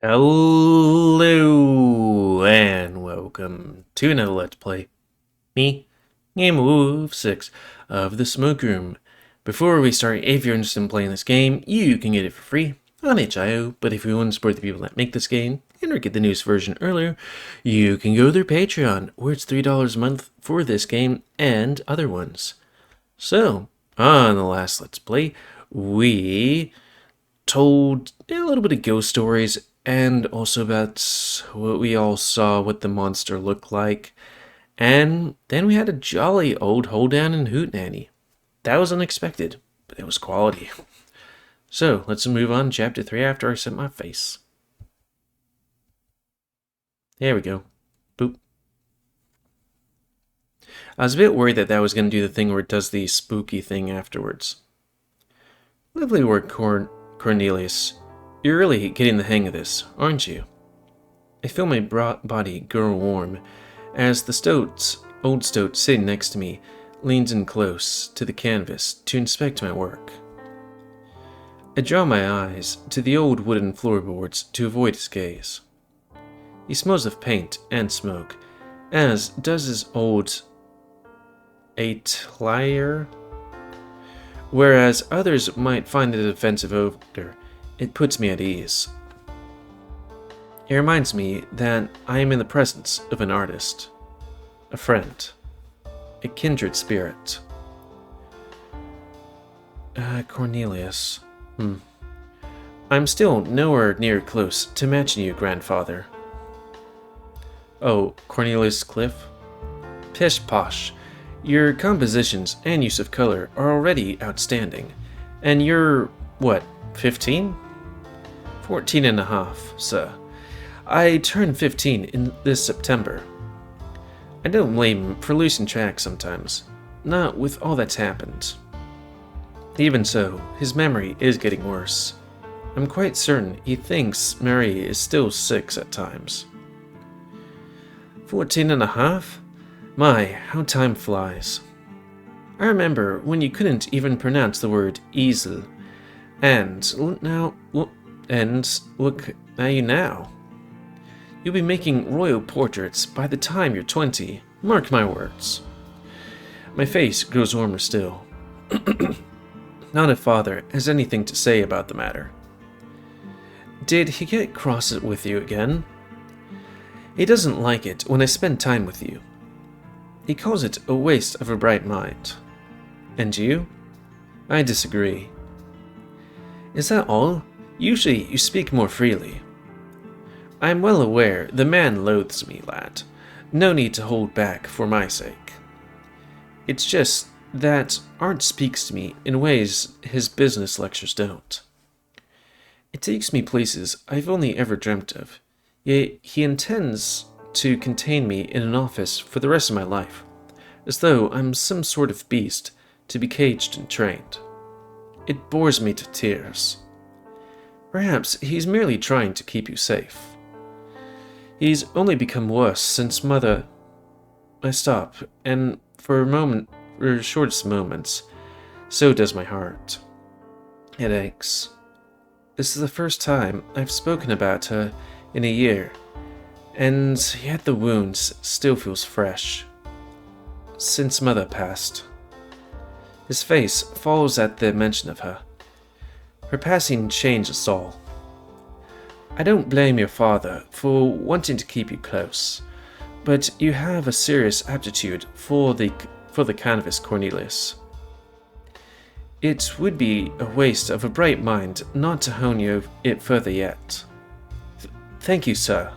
Hello and welcome to another Let's Play. Me, GamerWolfSix of the Smoke Room. Before we start, if you're interested in playing this game, you can get it for free on itch.io, but if you want to support the people that make this game and or get the newest version earlier, you can go to their Patreon, where it's $3 a month for this game and other ones. So, on the last Let's Play, we told a little bit of ghost stories and also about what we all saw, what the monster looked like. And then we had a jolly old hoedown in Hootenanny. That was unexpected, but it was quality. So, let's move on to Chapter 3 after I set my face. There we go. Boop. I was a bit worried that was going to do the thing where it does the spooky thing afterwards. Lovely work, Cornelius. You're really getting the hang of this, aren't you? I feel my body grow warm as the old stoat sitting next to me leans in close to the canvas to inspect my work. I draw my eyes to the old wooden floorboards to avoid his gaze. He smells of paint and smoke, as does his old attire. Whereas others might find it an offensive odor, it puts me at ease. It reminds me that I am in the presence of an artist, a friend, a kindred spirit. Cornelius. I'm still nowhere near close to matching you, grandfather. Oh, Cornelius Cliff? Pish posh. Your compositions and use of color are already outstanding. And you're, what, 15? 14 and a half, sir. I turn 15 in this September. I don't blame him for losing track sometimes, not with all that's happened. Even so, his memory is getting worse. I'm quite certain he thinks Mary is still 6 at times. 14 and a half? My, how time flies. I remember when you couldn't even pronounce the word easel, and look at you now. You'll be making royal portraits by the time you're 20, mark my words. My face grows warmer still. Not if father has anything to say about the matter. Did he get cross with you again? He doesn't like it when I spend time with you. He calls it a waste of a bright mind. And you? I disagree. Is that all? Usually you speak more freely. I am well aware the man loathes me, lad. No need to hold back for my sake. It's just that art speaks to me in ways his business lectures don't. It takes me places I've only ever dreamt of, yet he intends to contain me in an office for the rest of my life, as though I'm some sort of beast to be caged and trained. It bores me to tears. Perhaps he's merely trying to keep you safe. He's only become worse since Mother... I stop, and for shortest moments, so does my heart. It aches. This is the first time I've spoken about her in a year, and yet the wound still feels fresh. Since Mother passed. His face falls at the mention of her. Her passing changed us all. I don't blame your father for wanting to keep you close, but you have a serious aptitude for the canvas, Cornelius. It would be a waste of a bright mind not to hone it further yet. Thank you, sir.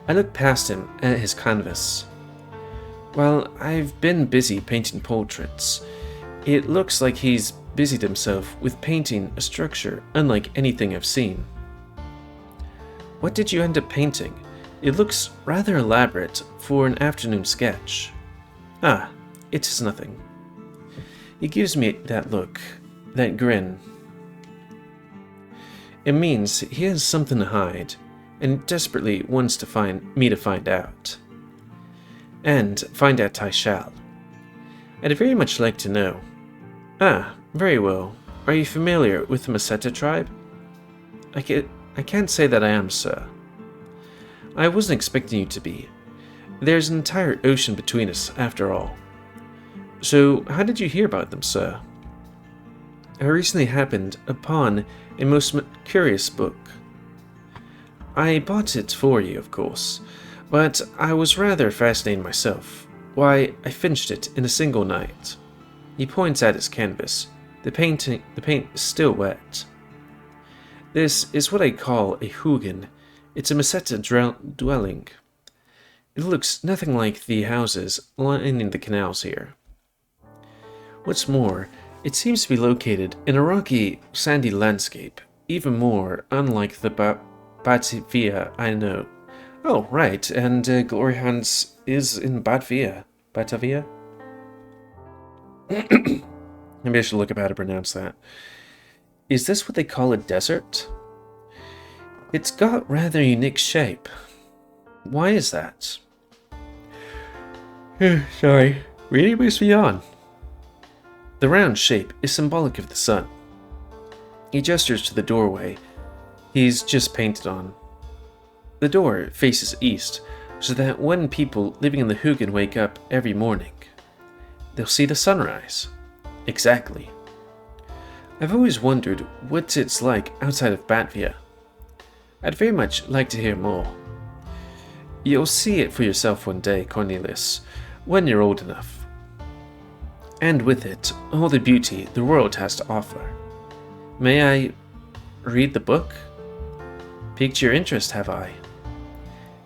I look past him at his canvas. While I've been busy painting portraits, it looks like he's busied himself with painting a structure unlike anything I've seen. What did you end up painting? It looks rather elaborate for an afternoon sketch. Ah, it is nothing. He gives me that look, that grin. It means he has something to hide, and desperately wants to find out. And find out I shall. I'd very much like to know. Ah, very well. Are you familiar with the Maseta tribe? I can't say that I am, sir. I wasn't expecting you to be. There's an entire ocean between us, after all. So, how did you hear about them, sir? I recently happened upon a most curious book. I bought it for you, of course, but I was rather fascinated myself. Why, I finished it in a single night. He points at his canvas. The paint is still wet. This is what I call a hugin. It's a meseta dwelling. It looks nothing like the houses lining the canals here. What's more, it seems to be located in a rocky, sandy landscape, even more unlike the Batavia I know. Oh, right, and Glory Hans is in Batavia. Batavia? Maybe I should look up how to pronounce that. Is this what they call a desert? It's got rather unique shape. Why is that? Sorry, really moves me on. The round shape is symbolic of the sun. He gestures to the doorway he's just painted on. The door faces east, so that when people living in the Hugin wake up every morning, they'll see the sunrise. Exactly. I've always wondered what it's like outside of Batvia. I'd very much like to hear more. You'll see it for yourself one day, Cornelius, when you're old enough. And with it, all the beauty the world has to offer. May I read the book? Piqued your interest, have I?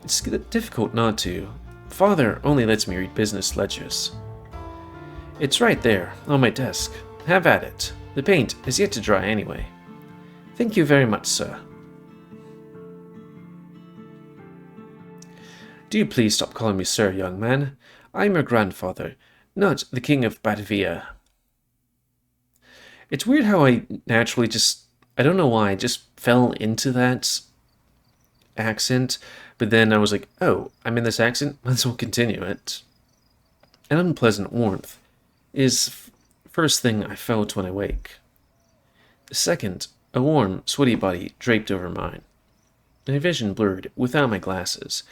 It's difficult not to. Father only lets me read business ledgers. It's right there, on my desk. Have at it. The paint is yet to dry anyway. Thank you very much, sir. Do you please stop calling me sir, young man? I'm your grandfather, not the king of Batavia. It's weird how I naturally I don't know why, I just fell into that accent, but then I was like, oh, I'm in this accent, might as well continue it. An unpleasant warmth is first thing I felt when I wake. Second, a warm, sweaty body draped over mine. My vision blurred without my glasses,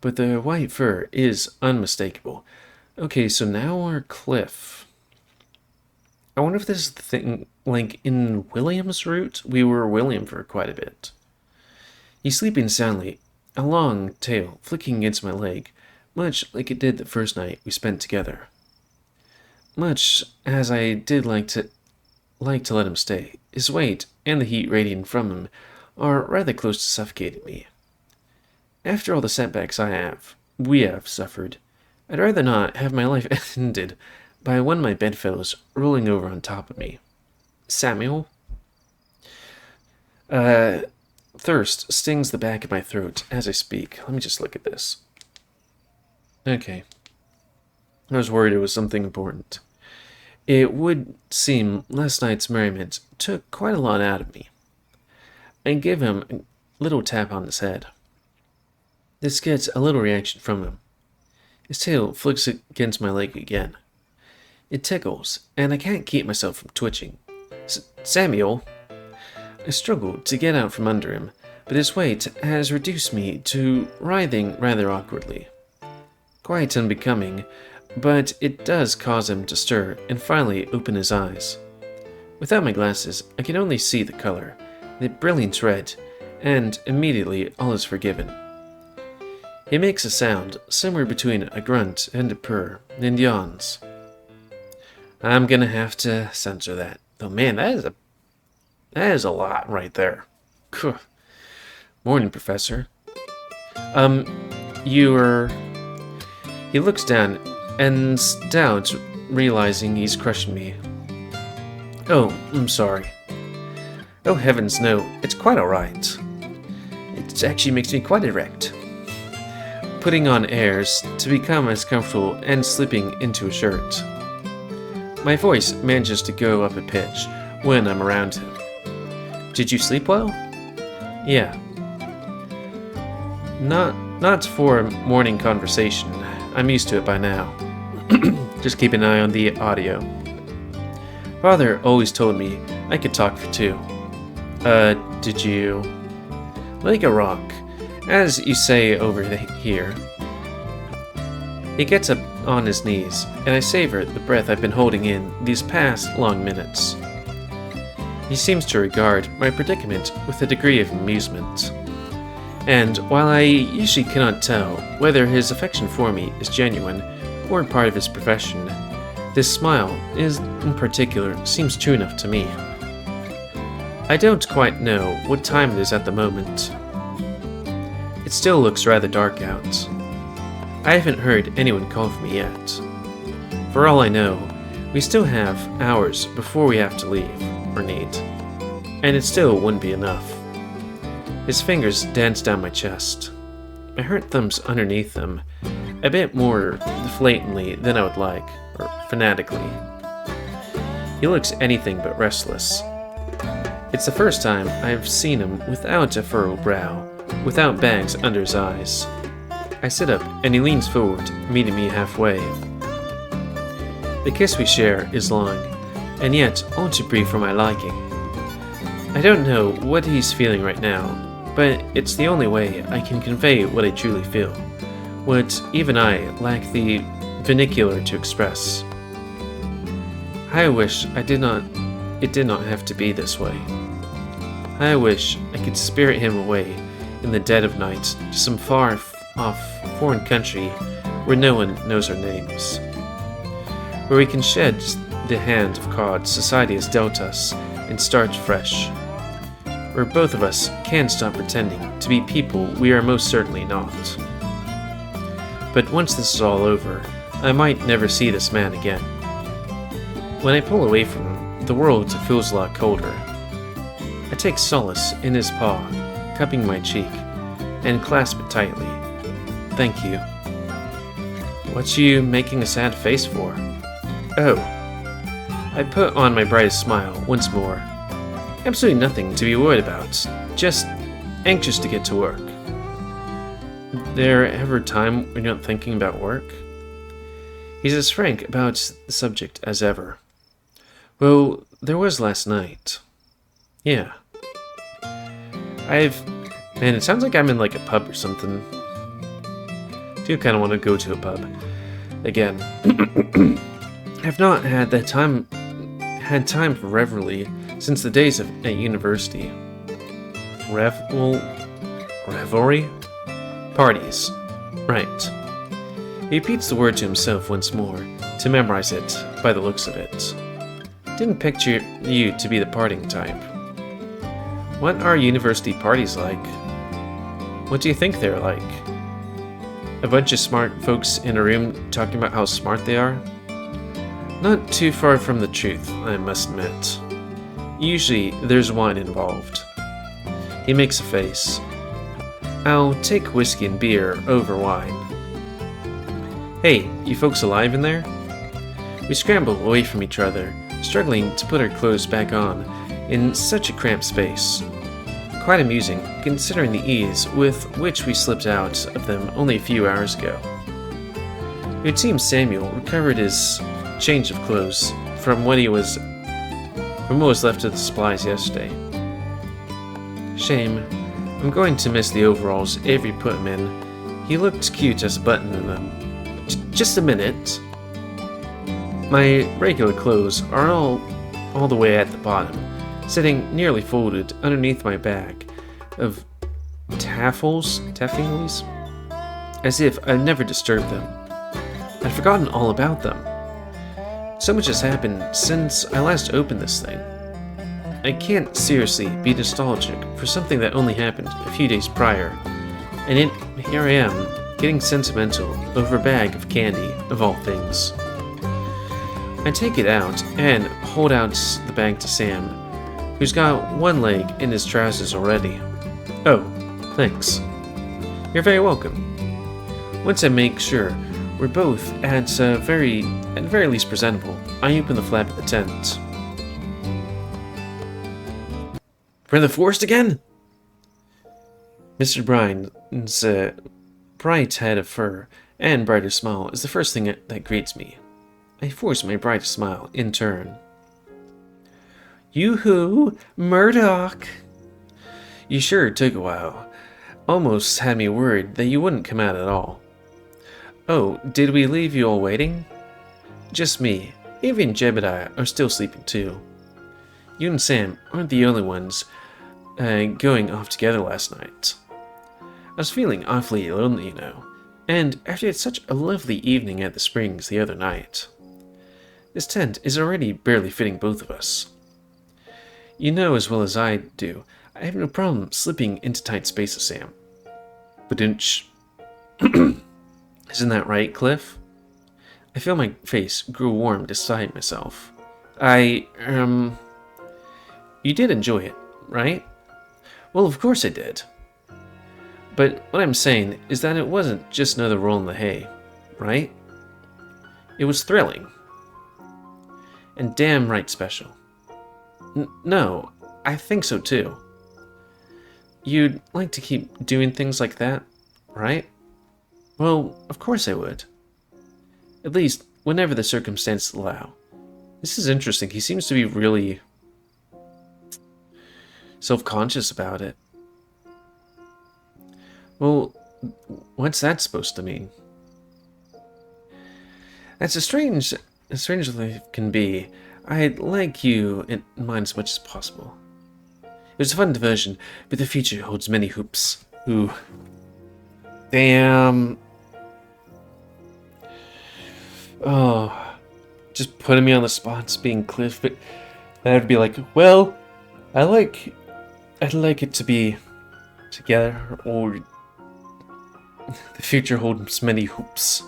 but the white fur is unmistakable. Okay, so now we're Cliff. I wonder if this is the thing, like in William's route? We were William for quite a bit. He's sleeping soundly, a long tail flicking against my leg, much like it did the first night we spent together. Much as I did like to let him stay, his weight and the heat radiating from him are rather close to suffocating me. After all the setbacks we have suffered, I'd rather not have my life ended by one of my bedfellows rolling over on top of me. Samuel? Thirst stings the back of my throat as I speak. Let me just look at this. Okay. I was worried it was something important. It would seem last night's merriment took quite a lot out of me. I give him a little tap on his head. This gets a little reaction from him. His tail flicks against my leg again. It tickles, and I can't keep myself from twitching. Samuel! I struggle to get out from under him, but his weight has reduced me to writhing rather awkwardly. Quite unbecoming, but it does cause him to stir and finally open his eyes. Without my glasses, I can only see the color, the brilliant red, and immediately all is forgiven. He makes a sound somewhere between a grunt and a purr, and yawns. I'm gonna have to censor that. Oh man, that is a lot right there. Morning, Professor. He looks down and doubts, realizing he's crushing me. Oh, I'm sorry. Oh heavens, no, it's quite alright. It actually makes me quite erect. Putting on airs to become as comfortable and slipping into a shirt. My voice manages to go up a pitch when I'm around him. Did you sleep well? Yeah. Not for a morning conversation. I'm used to it by now. Just keep an eye on the audio. Father always told me I could talk for two. Did you? like a rock, as you say over here. He gets up on his knees, and I savor the breath I've been holding in these past long minutes. He seems to regard my predicament with a degree of amusement. And while I usually cannot tell whether his affection for me is genuine or part of his profession, this smile in particular seems true enough to me. I don't quite know what time it is at the moment. It still looks rather dark out. I haven't heard anyone call for me yet. For all I know, we still have hours before we have to leave, or need. And it still wouldn't be enough. His fingers dance down my chest. My hurt thumbs underneath them, a bit more flatantly than I would like, or fanatically. He looks anything but restless. It's the first time I've seen him without a furrowed brow, without bags under his eyes. I sit up, and he leans forward, meeting me halfway. The kiss we share is long, and yet all too brief for my liking. I don't know what he's feeling right now, but it's the only way I can convey what I truly feel, what even I lack the vernacular to express. I wish it did not have to be this way. I wish I could spirit him away in the dead of night to some far-off foreign country where no one knows our names, where we can shed the hand of cards society has dealt us and start fresh, where both of us can stop pretending to be people we are most certainly not. But once this is all over, I might never see this man again. When I pull away from him, the world feels a lot colder. I take solace in his paw, cupping my cheek, and clasp it tightly. Thank you. What you making a sad face for? Oh. I put on my brightest smile once more. Absolutely nothing to be worried about, just anxious to get to work. There ever a time when you're not thinking about work? He's as frank about the subject as ever. Well, there was last night. Yeah. Man, it sounds like I'm in like a pub or something. Do kind of want to go to a pub again. I've not had time for revelry since the days at university. Revelry? Parties. Right. He repeats the word to himself once more, to memorize it by the looks of it. Didn't picture you to be the partying type. What are university parties like? What do you think they're like? A bunch of smart folks in a room talking about how smart they are? Not too far from the truth, I must admit. Usually, there's wine involved. He makes a face. I'll take whiskey and beer over wine. Hey, you folks alive in there? We scramble away from each other, struggling to put our clothes back on in such a cramped space. Quite amusing, considering the ease with which we slipped out of them only a few hours ago. It would seem Samuel recovered his change of clothes from what was left of the supplies yesterday. Shame. I'm going to miss the overalls Avery put him in. He looked cute as a button in them. Just a minute. My regular clothes are all the way at the bottom, sitting nearly folded underneath my bag of taffles, as if I'd never disturbed them. I'd forgotten all about them. So much has happened since I last opened this thing. I can't seriously be nostalgic for something that only happened a few days prior, and here I am, getting sentimental over a bag of candy, of all things. I take it out and hold out the bag to Sam, who's got one leg in his trousers already. Oh, thanks. You're very welcome. Once I make sure we're both at the very least presentable, I open the flap of the tent. We're in the forest again? Mr. Bryan's bright head of fur and brighter smile is the first thing that greets me. I force my bright smile in turn. Yoo-hoo, Murdoch! You sure took a while. Almost had me worried that you wouldn't come out at all. Oh, did we leave you all waiting? Just me. Evie and Jebediah are still sleeping too. You and Sam aren't the only ones going off together last night. I was feeling awfully lonely, you know, and after such a lovely evening at the Springs the other night. This tent is already barely fitting both of us. You know as well as I do, I have no problem slipping into tight spaces, Sam. Badunch. Isn't that right, Cliff? I feel my face grew warm despite myself. You did enjoy it, right? Well, of course I did. But what I'm saying is that it wasn't just another roll in the hay, right? It was thrilling. And damn right special. No, I think so too. You'd like to keep doing things like that, right? Well, of course I would. At least, whenever the circumstances allow. This is interesting. He seems to be really self-conscious about it. Well, what's that supposed to mean? That's as strange as life can be. I'd like you in mind as much as possible. It was a fun diversion, but the future holds many hoops. Ooh. Damn. Oh. Just putting me on the spot, being Cliff, but I'd be like, well, I'd like it to be together, or the future holds many hoops.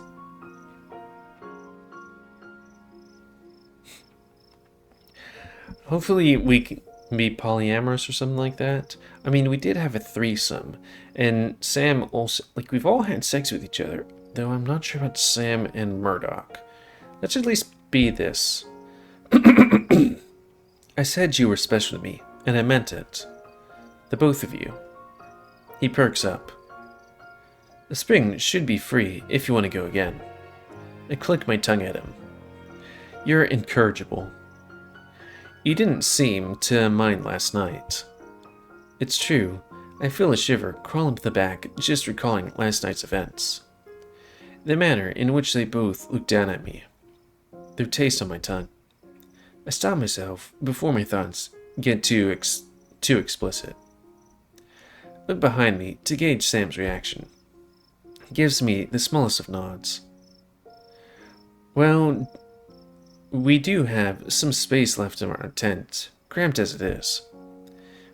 Hopefully we can be polyamorous or something like that. I mean, we did have a threesome, and Sam also, like, we've all had sex with each other, though I'm not sure about Sam and Murdoch. Let's at least be this. I said you were special to me, and I meant it. The both of you. He perks up. The spring should be free if you want to go again. I click my tongue at him. You're incorrigible. You didn't seem to mind last night. It's true, I feel a shiver crawl up the back just recalling last night's events. The manner in which they both looked down at me. Their taste on my tongue. I stop myself before my thoughts get too explicit. Look behind me to gauge Sam's reaction. He gives me the smallest of nods. Well, we do have some space left in our tent, cramped as it is.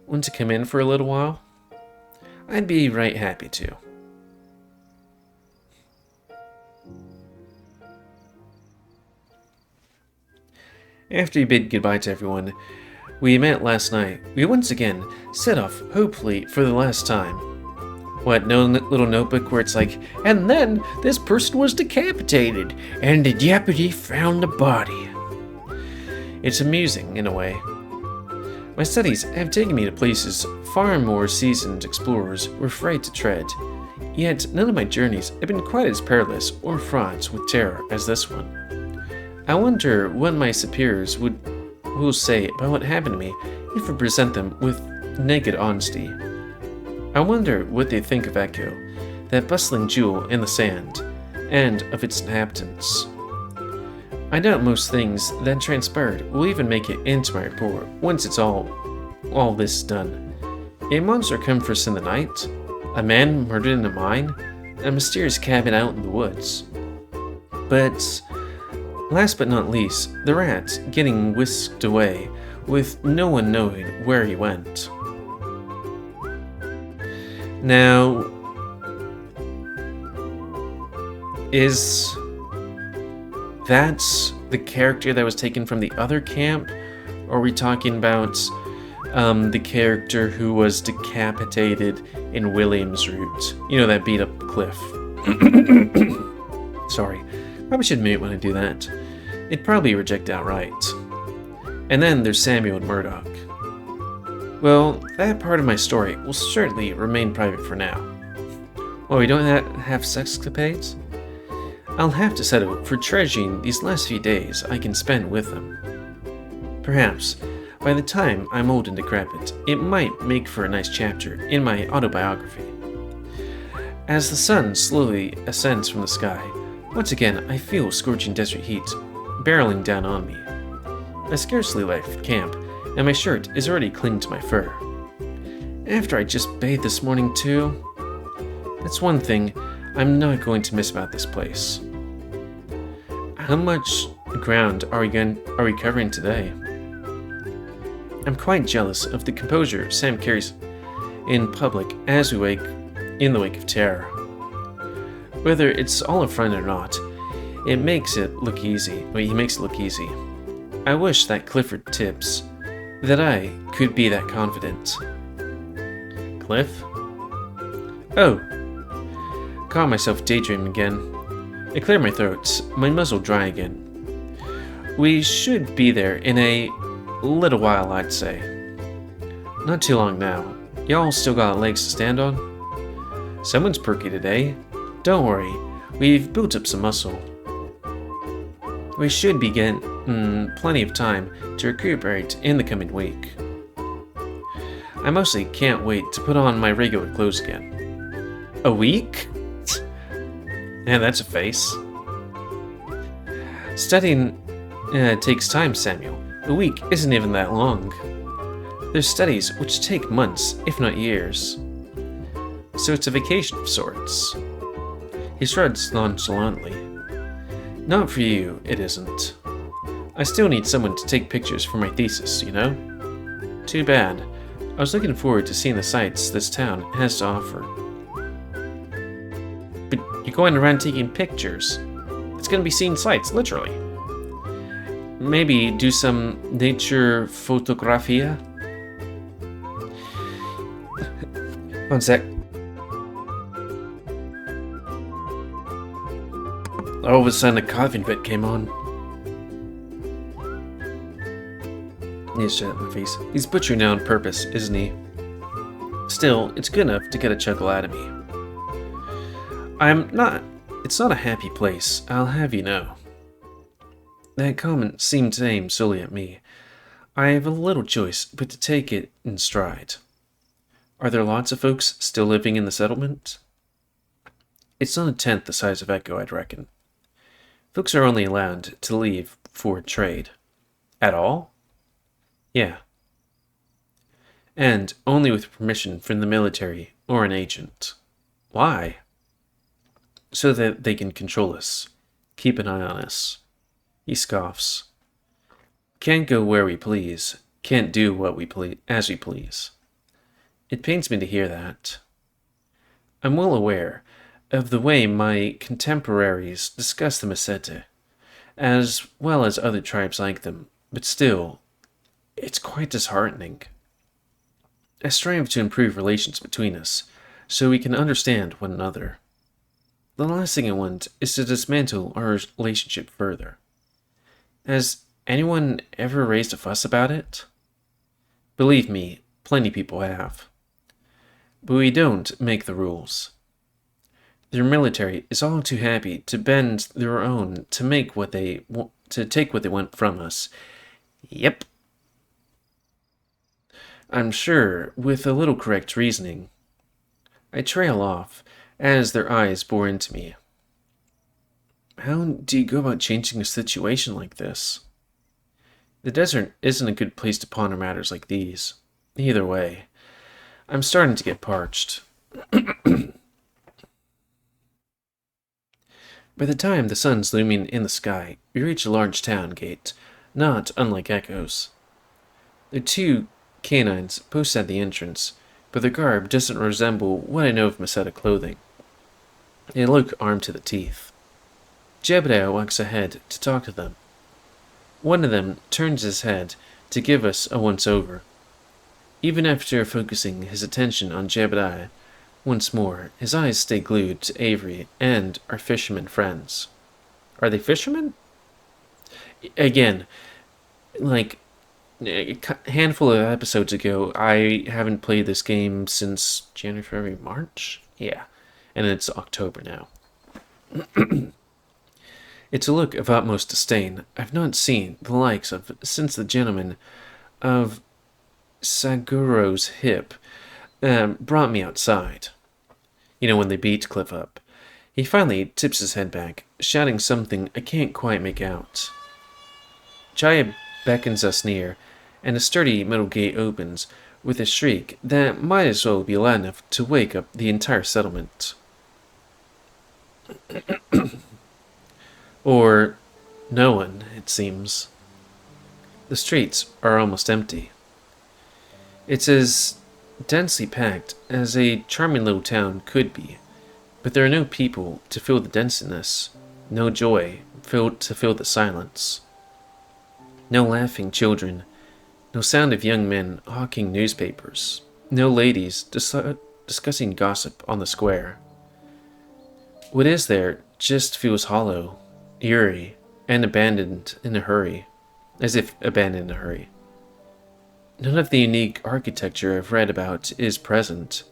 Want to come in for a little while? I'd be right happy to. After he bid goodbye to everyone we met last night, we once again set off, hopefully for the last time. What, no little notebook where it's like, and then this person was decapitated, and the deputy found the body. It's amusing, in a way. My studies have taken me to places far more seasoned explorers were afraid to tread, yet none of my journeys have been quite as perilous or fraught with terror as this one. I wonder what my superiors will say about what happened to me if I present them with naked honesty. I wonder what they think of Echo, that bustling jewel in the sand, and of its inhabitants. I doubt most things that transpired will even make it into my report once it's all this done. A monster come for us in the night, a man murdered in a mine, and a mysterious cabin out in the woods. But last but not least, the rat getting whisked away with no one knowing where he went. Now, is that the character that was taken from the other camp? Or are we talking about the character who was decapitated in William's route? You know, that beat up Cliff. Sorry, probably should mute when I do that. It'd probably reject outright. And then there's Samuel and Murdoch. Well, that part of my story will certainly remain private for now. Well, we don't have sex escapades? I'll have to settle for treasuring these last few days I can spend with them. Perhaps By the time I'm old and decrepit, it might make for a nice chapter in my autobiography. As the sun slowly ascends from the sky, once again I feel scorching desert heat barreling down on me. I scarcely left camp, and my shirt is already clinging to my fur. After I just bathed this morning too, that's one thing I'm not going to miss about this place. How much ground are we covering today? I'm quite jealous of the composure Sam carries in public as we wake in the wake of terror. Whether it's all a front or not, he makes it look easy. I wish that Clifford tips that I could be that confident. Cliff? Oh. Caught myself daydreaming again. I clear my throat, my muzzle dry again. We should be there in a little while, I'd say. Not too long now. Y'all still got legs to stand on? Someone's perky today. Don't worry, we've built up some muscle. We should be getting plenty of time to recuperate in the coming week. I mostly can't wait to put on my regular clothes again. A week? Man, that's a face. Studying takes time, Samuel. A week isn't even that long. There's studies which take months, if not years. So it's a vacation of sorts. He shrugs nonchalantly. Not for you, it isn't. I still need someone to take pictures for my thesis, you know? Too bad. I was looking forward to seeing the sights this town has to offer. But you're going around taking pictures. It's going to be seeing sights, literally. Maybe do some nature photografia? One sec. All of a sudden, a coughing fit came on. He's shut in the face. He's butchering now on purpose, isn't he? Still, it's good enough to get a chuckle out of me. It's not a happy place, I'll have you know. That comment seemed to aim solely at me. I have a little choice but to take it in stride. Are there lots of folks still living in the settlement? It's not a tenth the size of Echo, I'd reckon. Folks are only allowed to leave for trade. At all? Yeah. And only with permission from the military or an agent. Why? So that they can control us. Keep an eye on us. He scoffs. Can't go where we please. Can't do what we please as we please. It pains me to hear that. I'm well aware of the way my contemporaries discuss the Mesete, as well as other tribes like them, but still, it's quite disheartening. I strive to improve relations between us, so we can understand one another. The last thing I want is to dismantle our relationship further. Has anyone ever raised a fuss about it? Believe me, plenty people have. But we don't make the rules. Their military is all too happy to bend their own to take what they want from us. Yep. I'm sure, with a little correct reasoning. I trail off as their eyes bore into me. How do you go about changing a situation like this? The desert isn't a good place to ponder matters like these. Either way, I'm starting to get parched. By the time the sun's looming in the sky, we reach a large town gate, not unlike Echo's. There are two canines posted at the entrance, but their garb doesn't resemble what I know of Meseta clothing. They look armed to the teeth. Jebediah walks ahead to talk to them. One of them turns his head to give us a once-over. Even after focusing his attention on Jebediah once more, his eyes stay glued to Avery and our fisherman friends. Are they fishermen? Again, like a handful of episodes ago, I haven't played this game since January, February, March? Yeah, and it's October now. It's a look of utmost disdain I've not seen the likes of since the gentleman of Saguro's hip brought me outside. You know, when they beat Cliff up. He finally tips his head back, shouting something I can't quite make out. Chaya beckons us near, and a sturdy metal gate opens with a shriek that might as well be loud enough to wake up the entire settlement. Or no one, it seems. The streets are almost empty. It's as densely packed as a charming little town could be, but there are no people to fill the denseness, no joy to fill the silence. No laughing children, no sound of young men hawking newspapers, no ladies discussing gossip on the square. What is there just feels hollow, eerie, and abandoned in a hurry, as if abandoned in a hurry. None of the unique architecture I've read about is present,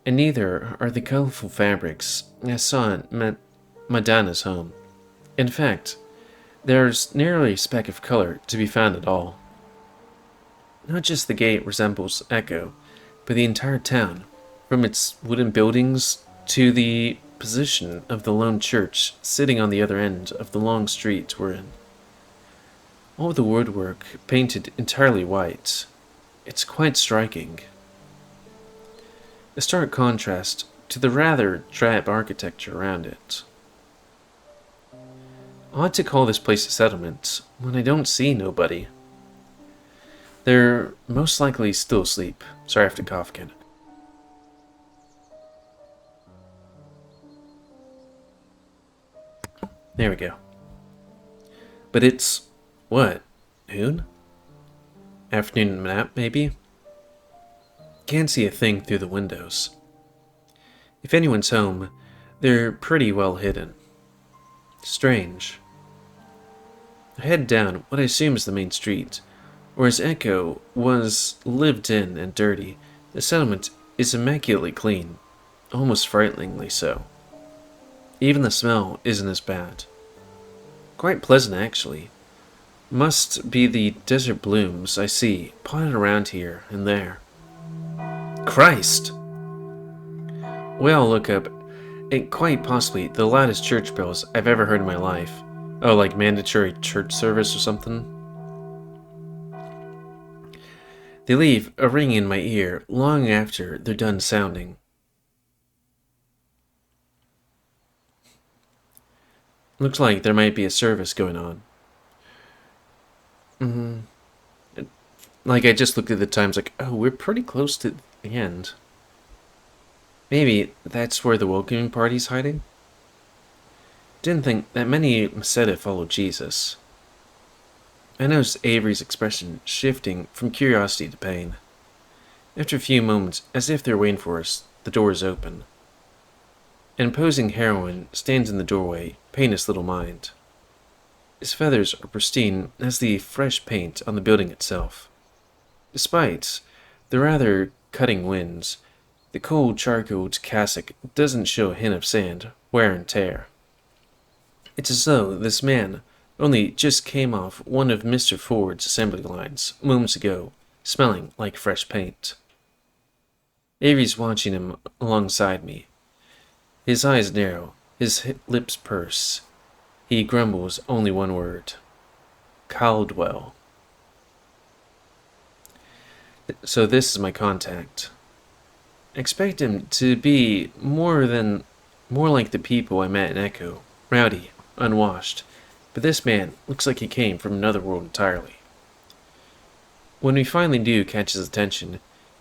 and neither are the colorful fabrics I saw in Madana's home. In fact, there's nearly a speck of color to be found at all. Not just the gate resembles Echo, but the entire town, from its wooden buildings to the position of the lone church sitting on the other end of the long street we're in. All the woodwork painted entirely white. It's quite striking. A stark contrast to the rather drab architecture around it. Odd to call this place a settlement when I don't see nobody. They're most likely still asleep. Sorry, I have to cough again. There we go. But it's, what, noon? Afternoon nap, maybe? Can't see a thing through the windows. If anyone's home, they're pretty well hidden. Strange. I head down what I assume is the main street. Whereas Echo was lived in and dirty, the settlement is immaculately clean, almost frighteningly so. Even the smell isn't as bad. Quite pleasant, actually. Must be the desert blooms I see potted around here and there. Christ! We all look up at quite possibly the loudest church bells I've ever heard in my life. Oh, like mandatory church service or something? They leave a ring in my ear long after they're done sounding. Looks like there might be a service going on. Like, I just looked at the times like, oh, we're pretty close to the end. Maybe that's where the welcoming party's hiding? Didn't think that many Maseta followed Jesus. I noticed Avery's expression shifting from curiosity to pain. After a few moments, as if they're waiting for us, the doors open. An imposing heroine stands in the doorway, paying us little mind. His feathers are pristine as the fresh paint on the building itself. Despite the rather cutting winds, the cold charcoal cassock doesn't show a hint of sand, wear and tear. It's as though this man only just came off one of Mr. Ford's assembly lines moments ago, smelling like fresh paint. Avery's watching him alongside me. His eyes narrow, his lips purse. He grumbles only one word. Caldwell. So this is my contact. I expect him to be more like the people I met in Echo, rowdy, unwashed, but this man looks like he came from another world entirely. When we finally do catch his attention,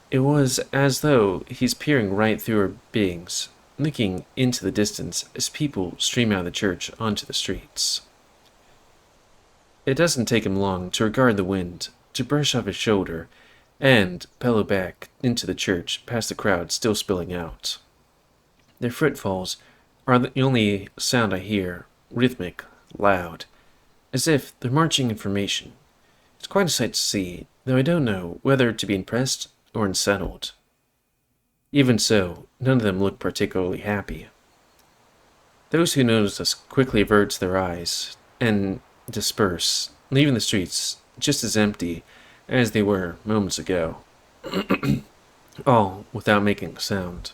it was as though he's peering right through our beings, looking into the distance as people stream out of the church onto the streets. It doesn't take him long to regard the wind, to brush off his shoulder, and bellow back into the church past the crowd still spilling out. Their footfalls are the only sound I hear, rhythmic, loud, as if they're marching in formation. It's quite a sight to see, though I don't know whether to be impressed or unsettled. Even so, none of them look particularly happy. Those who notice us quickly avert their eyes and disperse, leaving the streets just as empty as they were moments ago. All without making a sound.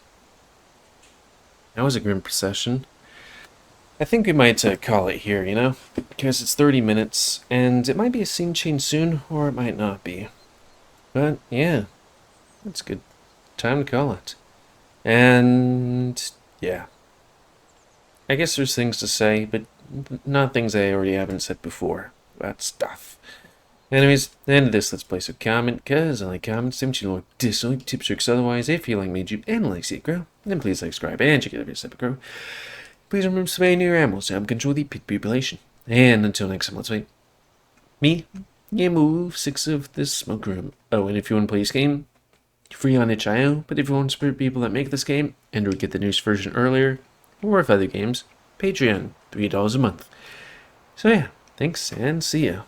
That was a grim procession. I think we might call it here, you know? Because it's 30 minutes, and it might be a scene change soon, or it might not be. But, yeah, it's a good time to call it. And, yeah. I guess there's things to say, but not things I already haven't said before about stuff. Anyways, the end of this, let's place a comment, because I like comments, them you know, dislike, tips, tricks, otherwise, if you like me, YouTube, and like see it grow, then please like, subscribe, and check out every step it grow. Please remember to spay new animals to help control the pit population. And until next time, let's wait. Me, GamerWolfSix of this smoke room. Oh, and if you want to play this game, free on itch.io, but if you want to support people that make this game, and or get the newest version earlier, or if other games, Patreon, $3 a month. So yeah, thanks, and see ya.